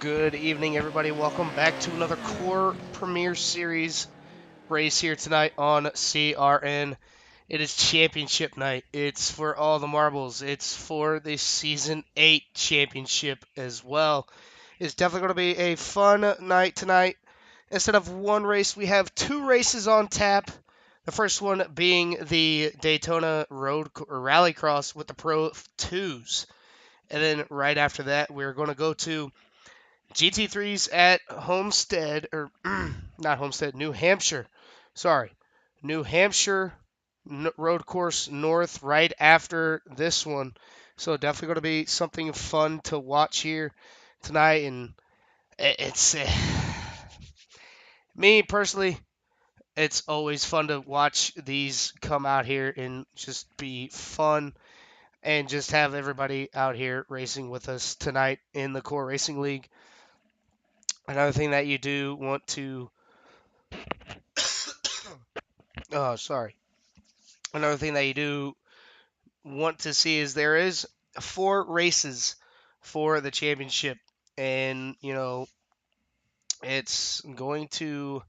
Good evening, everybody. Welcome back to another Core Premier Series race here tonight on CRN. It is championship night. It's for all the marbles. It's for the Season 8 championship as well. It's definitely going to be a fun night tonight. Instead of one race, we have two races on tap. The first one being the Daytona RallyCross with the Pro 2s. And then right after that, we're going to go to GT3s at Homestead, or not Homestead, New Hampshire. Sorry. New Hampshire Road Course North right after this one. So definitely going to be something fun to watch here tonight. And it's, me personally, it's always fun to watch these come out here and just be fun and just have everybody out here racing with us tonight in the Core Racing League. Another thing that you do want to oh, sorry. Another thing that you do want to see is there is 4 races for the championship, and it's going to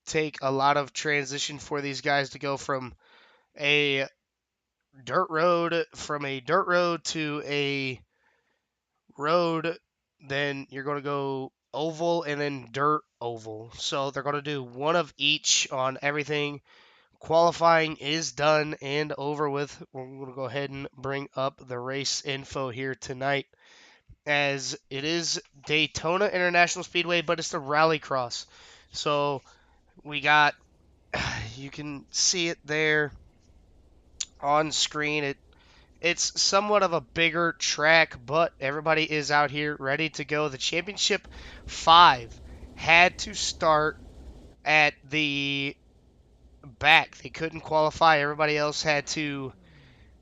take a lot of transition for these guys to go from a dirt road to a road. Then you're going to go oval and then dirt oval. So they're going to do one of each on everything. Qualifying is done and over with. We're going to go ahead and bring up the race info here tonight, as it is Daytona International Speedway, but it's the Rallycross. So we got, you can see it there on screen. It's somewhat of a bigger track, but everybody is out here ready to go. The Championship 5 had to start at the back. They couldn't qualify. Everybody else had to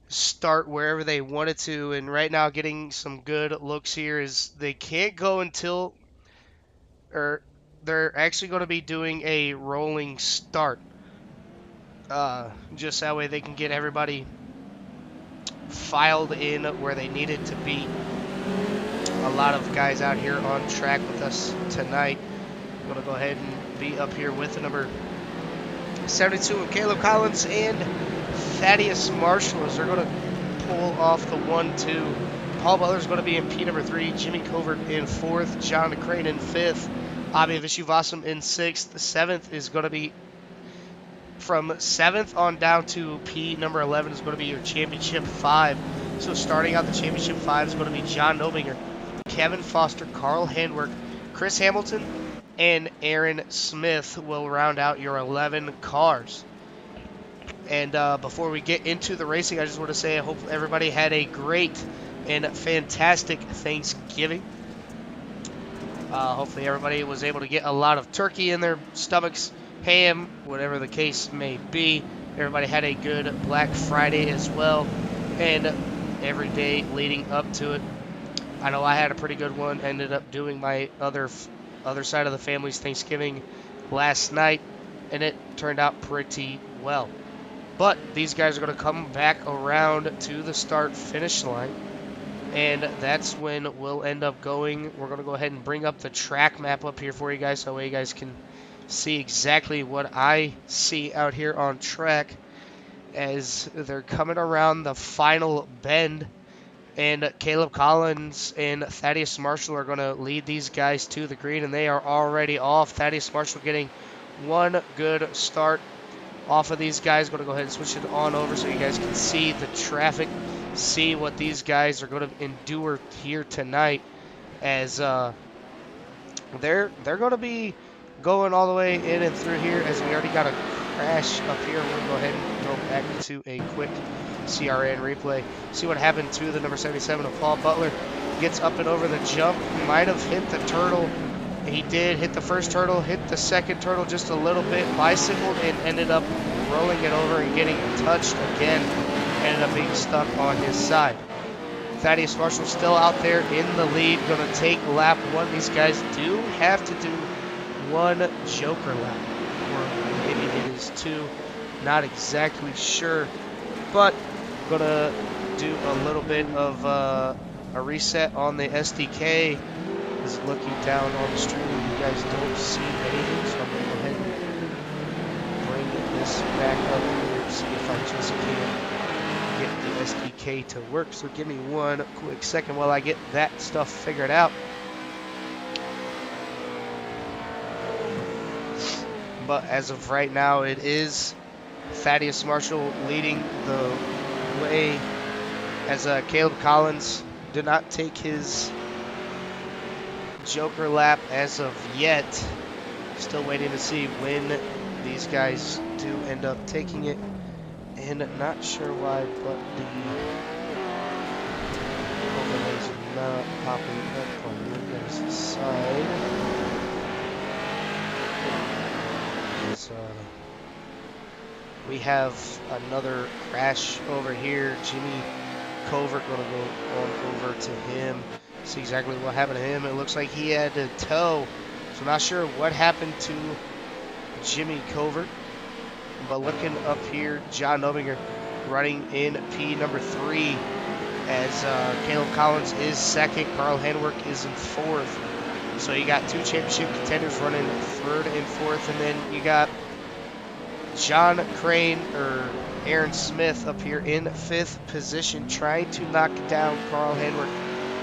start wherever they wanted to. And right now, getting some good looks here is they can't go until, or they're actually going to be doing a rolling start. Just that way they can get everybody filed in where they needed to be. A lot of guys out here on track with us tonight. I'm going to go ahead and be up here with the number 72 of Caleb Collins and Thaddeus Marshall as they're going to pull off the 1-2. Paul Butler's going to be in P number 3, Jimmy Covert in 4th, John Crane in 5th, Abhi Vishuvasam in 6th. The 7th is going to be from 7th on down to P number 11 is going to be your Championship 5. So starting out the Championship 5 is going to be John Nobinger, Kevin Foster, Carl Handwerk, Chris Hamilton, and Aaron Smith will round out your 11 cars. And before we get into the racing, I just want to say I hope everybody had a great and fantastic Thanksgiving. Hopefully everybody was able to get a lot of turkey in their stomachs, ham, whatever the case may be. Everybody had a good Black Friday as well, and every day leading up to it. I know I had a pretty good one. Ended up doing my other side of the family's Thanksgiving last night, and it turned out pretty well. But these guys are going to come back around to the start-finish line, and that's when we'll end up going. We're going to go ahead and bring up the track map up here for you guys, so that way you guys can see exactly what I see out here on track as they're coming around the final bend. And Caleb Collins and Thaddeus Marshall are going to lead these guys to the green, and they are already off. Thaddeus Marshall getting one good start off of these guys. Going to go ahead and switch it on over so you guys can see the traffic, see what these guys are going to endure here tonight, as they're going to be going all the way in and through here, as we already got a crash up here. We're going to go ahead and go back to a quick CRN replay. See what happened to the number 77 of Paul Butler. Gets up and over the jump. Might have hit the turtle. He did hit the first turtle, hit the second turtle just a little bit, bicycled, and ended up rolling it over and getting touched again. Ended up being stuck on his side. Thaddeus Marshall still out there in the lead, going to take lap 1. These guys do have to do one joker lap, or maybe it is 2. Not exactly sure, but gonna do a little bit of a reset on the SDK. is looking down on the stream. You guys don't see anything, so I'm going to go ahead and bring this back up here, see if I just can get the SDK to work. So give me one quick second while I get that stuff figured out. But as of right now, it is Thaddeus Marshall leading the way, as Caleb Collins did not take his Joker lap as of yet. Still waiting to see when these guys do end up taking it, and not sure why, but the overlays are not popping up on the guys' side. We have another crash over here. Jimmy Covert going to go on over to him. See exactly what happened to him. It looks like he had to tow. So I'm not sure what happened to Jimmy Covert. But looking up here, John Nobinger running in P number 3 as Caleb Collins is second. Carl Handwerk is in 4th. So you got 2 championship contenders running 3rd and 4th. And then you got John Crane or Aaron Smith up here in 5th position, trying to knock down Carl Handwerk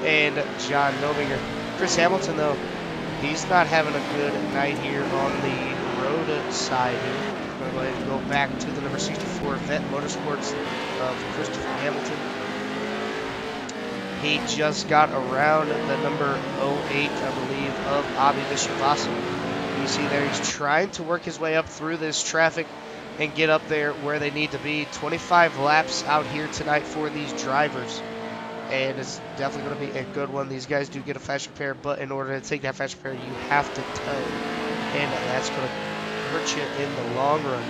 and John Nobinger. Chris Hamilton, though, he's not having a good night here on the road side here. I'm going to go ahead and go back to the number 64 Vet Motorsports of Christopher Hamilton. He just got around the number 08, I believe, of Avi Vishwavasan. You see there, he's trying to work his way up through this traffic and get up there where they need to be. 25 laps out here tonight for these drivers, and it's definitely going to be a good one. These guys do get a fast repair, but in order to take that fast repair, you have to tow, and that's going to hurt you in the long run.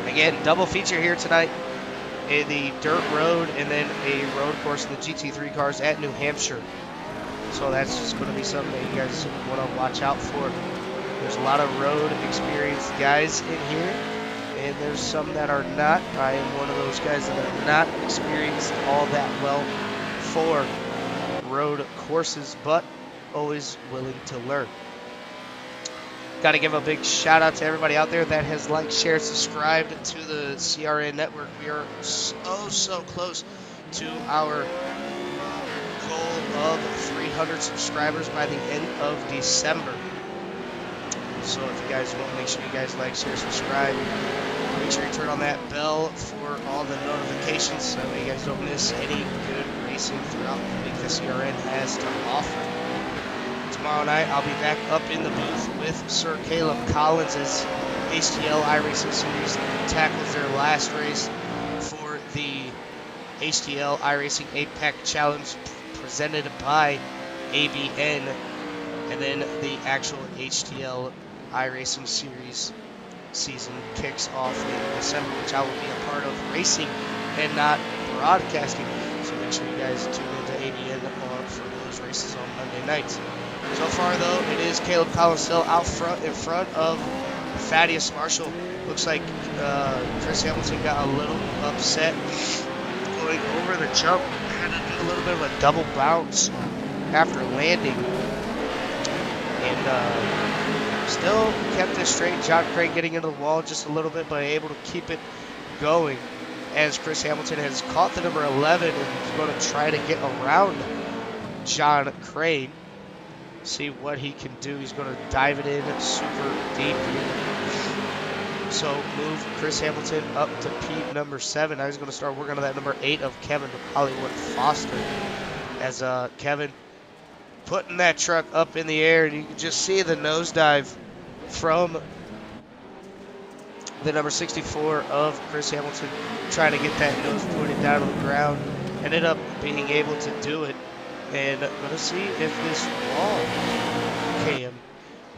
Again, double feature here tonight in the dirt road and then a road course in the GT3 cars at New Hampshire. So that's just going to be something that you guys want to watch out for. There's a lot of road experienced guys in here, and there's some that are not. I am one of those guys that are not experienced all that well for road courses, but always willing to learn. Got to give a big shout out to everybody out there that has liked, shared, subscribed to the CRN network. We are so close to our goal of 300 subscribers by the end of December. So if you guys want, make sure you guys like, share, subscribe. Make sure you turn on that bell for all the notifications so that you guys don't miss any good racing throughout the week that CRN has to offer. Tomorrow night, I'll be back up in the booth with Sir Caleb Collins as HTL iRacing Series tackles their last race for the HTL iRacing APEC Challenge presented by ABN, and then the actual HTL iRacing Series season kicks off in December, which I will be a part of racing and not broadcasting. So make sure you guys tune into ABN for those races on Monday nights. So far, though, it is Caleb Collins still out front, in front of Thaddeus Marshall. Looks like Chris Hamilton got a little upset going over the jump. Had to do a little bit of a double bounce after landing. And still kept it straight. John Craig getting into the wall just a little bit, but able to keep it going as Chris Hamilton has caught the number 11 and is going to try to get around John Craig. See what he can do. He's going to dive it in super deep here. So move Chris Hamilton up to P number 7. Now he's going to start working on that number 8 of Kevin Hollywood Foster. As Kevin putting that truck up in the air, and you can just see the nosedive from the number 64 of Chris Hamilton, trying to get that nose pointed down on the ground. Ended up being able to do it. And I'm going to see if this wall can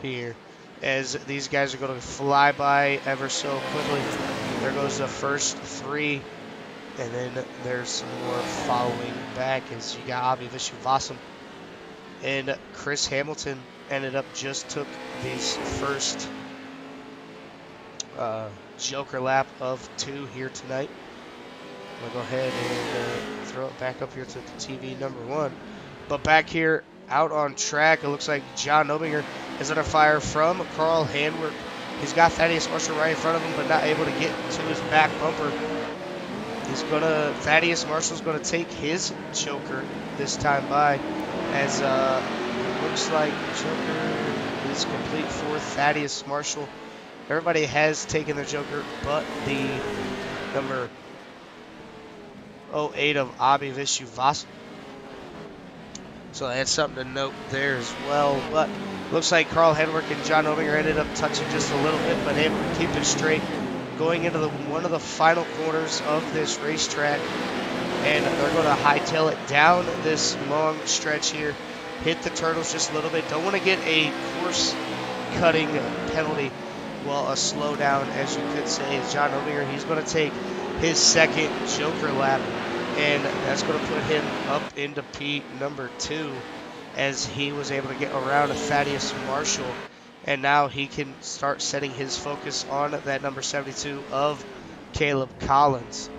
here, as these guys are going to fly by ever so quickly. There goes the first 3, and then there's some more following back as you got Avi Vishwavasan. And Chris Hamilton ended up just took this first Joker lap of 2 here tonight. I'm going to go ahead and throw it back up here to the TV number 1. But back here out on track. It looks like John Obinger is under fire from Carl Handwerk. He's got Thaddeus Marshall right in front of him, but not able to get to his back bumper. Thaddeus Marshall's gonna take his Joker this time by, as it looks like Joker is complete for Thaddeus Marshall. Everybody has taken their Joker, but the number 08 of Abi Vishuvas. So that's something to note there as well. But looks like Carl Henwick and John Obinger ended up touching just a little bit, but able to keep it straight going into one of the final corners of this racetrack. And they're going to hightail it down this long stretch here. Hit the turtles just a little bit. Don't want to get a course cutting penalty. Well, a slowdown, as you could say, is John Obinger. He's going to take his second Joker lap, and that's going to put him up into P number 2, as he was able to get around Thaddeus Marshall. And now he can start setting his focus on that number 72 of Caleb Collins.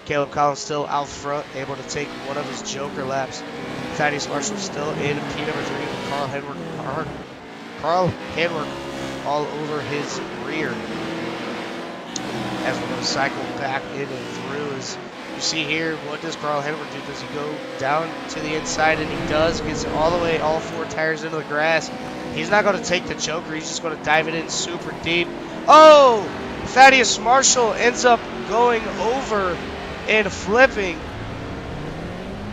Caleb Collins still out front, able to take one of his Joker laps. Thaddeus Marshall still in P number 3. Carl Handwerk all over his rear. As we're going to cycle back in and through, as you see here, what does Carl Handwerk do? Does he go down to the inside? And he does. Gets all the way, all 4 tires into the grass. He's not going to take the Joker. He's just going to dive it in super deep. Oh! Thaddeus Marshall ends up going over and flipping.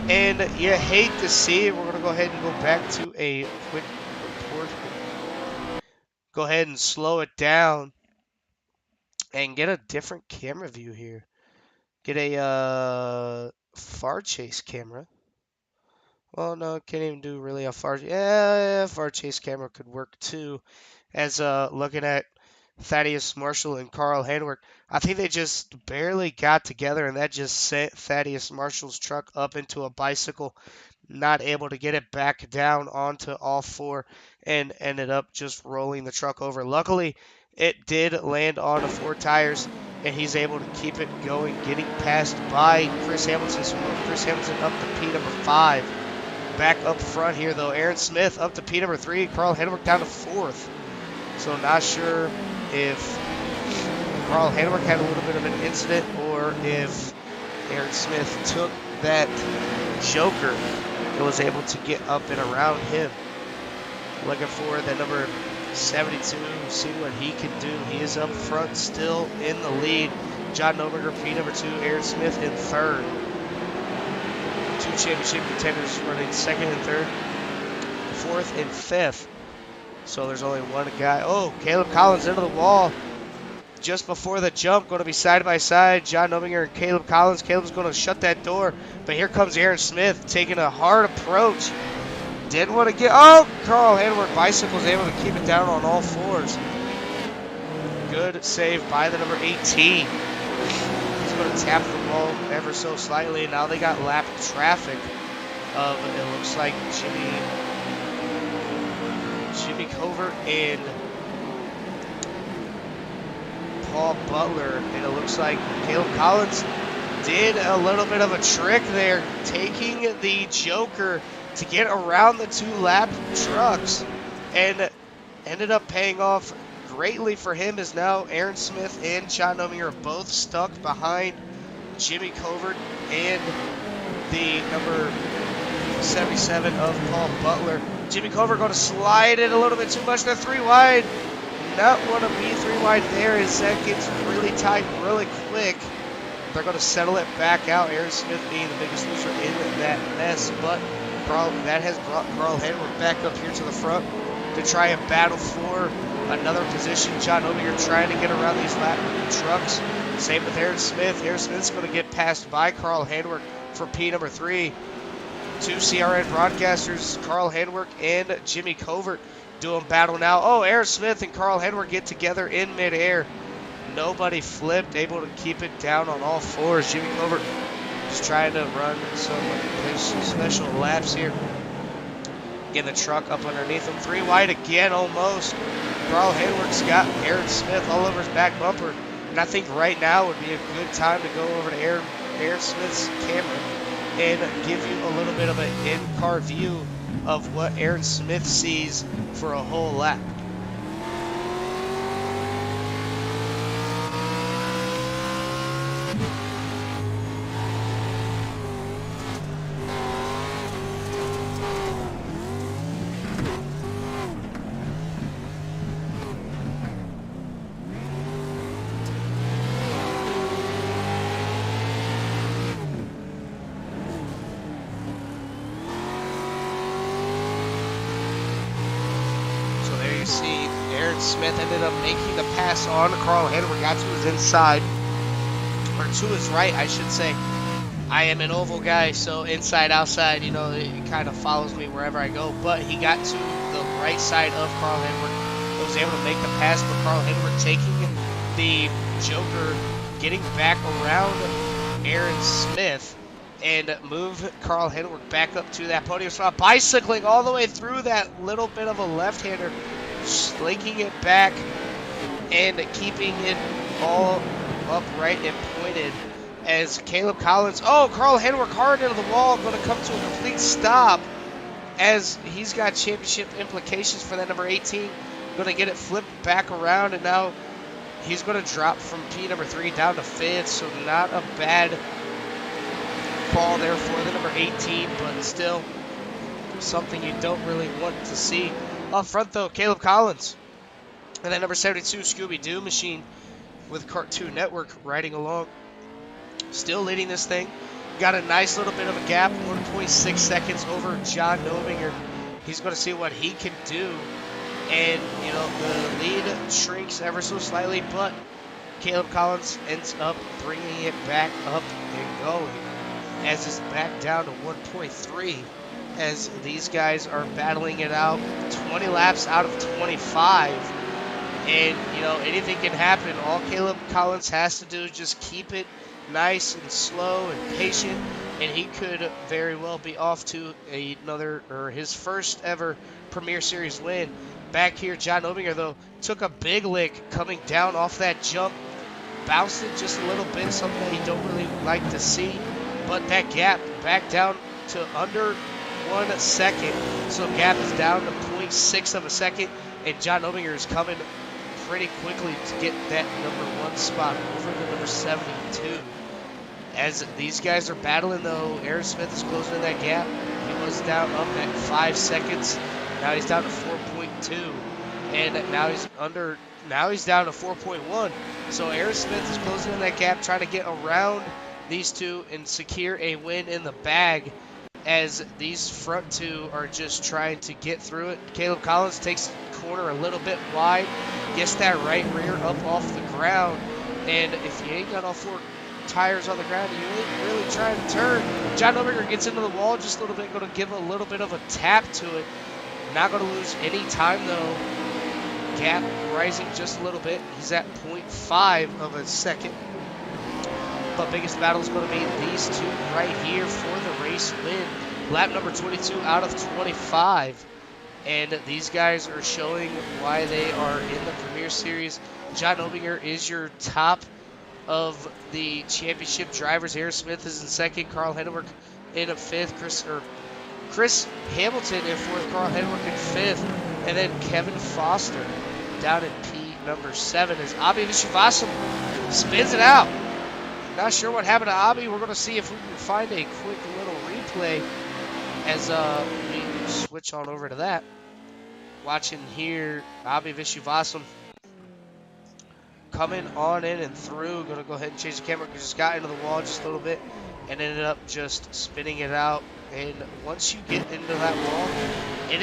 And you hate to see it. We're going to go ahead and go back to a quick report. Go ahead and slow it down and get a different camera view here. Get a far chase camera. Well, no, can't even do really a far. Yeah, far chase camera could work too. As looking at Thaddeus Marshall and Carl Handwerk, I think they just barely got together, and that just sent Thaddeus Marshall's truck up into a bicycle. Not able to get it back down onto all 4, and ended up just rolling the truck over. Luckily, it did land on the 4 tires, and he's able to keep it going, getting passed by Chris Hamilton. So Chris Hamilton up to P number 5. Back up front here, though, Aaron Smith up to P number 3. Carl Handwerk down to 4th. So not sure if Carl Handwerk had a little bit of an incident, or if Aaron Smith took that Joker and was able to get up and around him. Looking for that number 72, see what he can do. He is up front, still in the lead. John Obinger, P number 2, Aaron Smith in 3rd. 2 championship contenders running 2nd and 3rd, 4th and 5th. So there's only one guy. Oh, Caleb Collins into the wall just before the jump. Going to be side by side, John Obinger and Caleb Collins. Caleb's going to shut that door, but here comes Aaron Smith taking a hard approach. Didn't want to get. Oh, Carl Handwerk bicycles able to keep it down on all 4s. Good save by the number 18. He's going to tap the ball ever so slightly. Now they got lap traffic of, it looks like, Jimmy Covert and Paul Butler. And it looks like Caleb Collins did a little bit of a trick there, taking the Joker to get around the 2 lap trucks, and ended up paying off greatly for him, as now Aaron Smith and John Obinger are both stuck behind Jimmy Covert and the number 77 of Paul Butler. Jimmy Covert going to slide it a little bit too much. They're 3 wide. Not want to be 3 wide there, as that gets really tight really quick. They're going to settle it back out. Aaron Smith being the biggest loser in that mess, but that has brought Carl Handwerk back up here to the front to try and battle for another position. John Obinger trying to get around these lap trucks. Same with Aaron Smith. Aaron Smith's going to get passed by Carl Handwerk for P number 3. 2 CRN broadcasters, Carl Handwerk and Jimmy Covert, doing battle now. Oh, Aaron Smith and Carl Handwerk get together in midair. Nobody flipped, able to keep it down on all 4s. Jimmy Covert just trying to run some special laps here. Getting the truck up underneath him. 3 wide again, almost. Carl Handwerk's got Aaron Smith all over his back bumper. And I think right now would be a good time to go over to Aaron Smith's camera and give you a little bit of an in-car view of what Aaron Smith sees for a whole lap. See, Aaron Smith ended up making the pass on Carl Henry, got to his inside, or to his right, I should say. I am an oval guy, so inside, outside, you know, it kind of follows me wherever I go. But he got to the right side of Carl Henry, was able to make the pass, but Carl Henry taking the Joker, getting back around Aaron Smith, and move Carl Henry back up to that podium spot, bicycling all the way through that little bit of a left-hander, slinking it back and keeping it all upright and pointed as Caleb Collins, Carl Henry hard into the wall, going to come to a complete stop as he's got championship implications for that number 18, going to get it flipped back around, and now he's going to drop from P number 3 down to 5th, so not a bad fall there for the number 18, but still something you don't really want to see. Up front, though, Caleb Collins. And then number 72, Scooby-Doo Machine with Cartoon Network riding along. Still leading this thing. Got a nice little bit of a gap, 1.6 seconds over John Nominger. He's going to see what he can do. And, you know, the lead shrinks ever so slightly, but Caleb Collins ends up bringing it back up and going, as it's back down to 1.3 as these guys are battling it out. 20 laps out of 25. And, you know, anything can happen. All Caleb Collins has to do is just keep it nice and slow and patient, and he could very well be off to his first ever Premier Series win. Back here, John Obinger, though, took a big lick coming down off that jump. Bounced it just a little bit, something that you don't really like to see. But that gap back down to under 1 second. So gap is down to 0.6 of a second. And John Obinger is coming pretty quickly to get that number 1 spot over the number 72. As these guys are battling, though, Aaron Smith is closing in that gap. He was down up at 5 seconds. Now he's down to 4.2. And now he's down to 4.1. So Aaron Smith is closing in that gap, trying to get around these two and secure a win in the bag, as these front two are just trying to get through it. Caleb Collins takes the corner a little bit wide, gets that right rear up off the ground, and if you ain't got all 4 tires on the ground, you ain't really trying to turn. John Obinger gets into the wall just a little bit, going to give a little bit of a tap to it. Not going to lose any time, though. Gap rising just a little bit. He's at 0.5 of a second. But biggest battle is going to be these two right here for the race win. Lap number 22 out of 25. And these guys are showing why they are in the Premier Series. John Obinger is your top of the championship drivers. Aaron Smith is in second. Carl Henneberg in a fifth. Chris Hamilton in fourth. Carl Henneberg in fifth. And then Kevin Foster down in P number 7 as Abhi Vishwasam spins it out. Not sure what happened to Abhi. We're going to see if we can find a quick little replay as we switch on over to that. Watching here, Abhi Vishwasam coming on in and through. Going to go ahead and change the camera because just got into the wall just a little bit and ended up just spinning it out. And once you get into that wall, it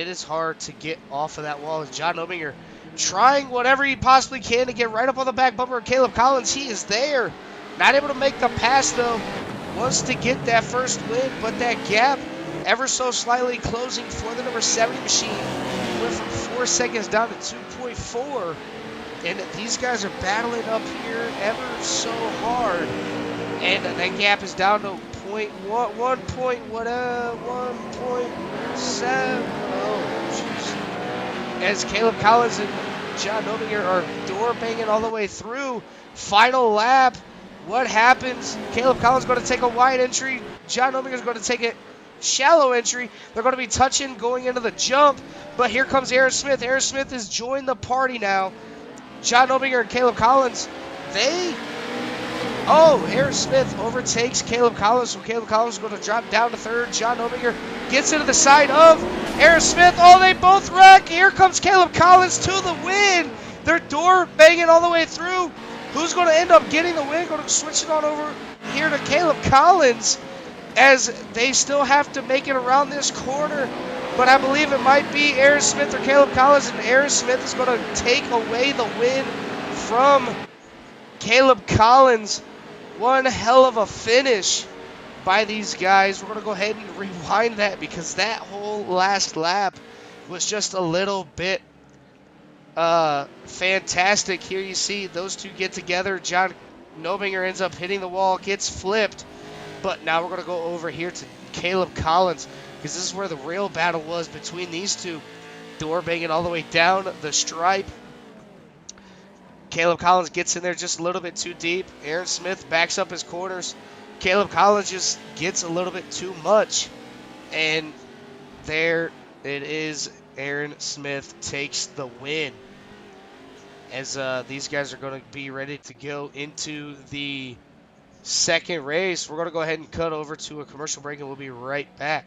is hard to get off of that wall. As John Obinger trying whatever he possibly can to get right up on the back bumper of Caleb Collins. He is there. Not able to make the pass, though. Wants to get that first win, but that gap ever so slightly closing for the number 70 machine. Went from 4 seconds down to 2.4. And these guys are battling up here ever so hard. And that gap is down to 1.7. Oh, jeez. As Caleb Collins and John Obinger are door banging all the way through. Final lap. What happens? Caleb Collins going to take a wide entry. John Obinger is going to take it shallow entry. They're going to be touching going into the jump, but here comes Aaron Smith. Aaron Smith has joined the party now. John Obinger and Caleb Collins, Aaron Smith overtakes Caleb Collins, so Caleb Collins is going to drop down to third. John Obinger gets into the side of Aaron Smith. Oh, they both wreck. Here comes Caleb Collins to the win. Their door banging all the way through. Who's going to end up getting the win? Going to switch it on over here to Caleb Collins as they still have to make it around this corner. But I believe it might be Aaron Smith or Caleb Collins, and Aaron Smith is going to take away the win from Caleb Collins. One hell of a finish by these guys. We're going to go ahead and rewind that because that whole last lap was just a little bit fantastic. Here you see those two get together. John Nobinger ends up hitting the wall, gets flipped. But now we're going to go over here to Caleb Collins because this is where the real battle was between these two. Door banging all the way down the stripe. Caleb Collins gets in there just a little bit too deep. Aaron Smith backs up his corners. Caleb Collins just gets a little bit too much. And there it is. Aaron Smith takes the win. As these guys are going to be ready to go into the second race. We're going to go ahead and cut over to a commercial break and we'll be right back.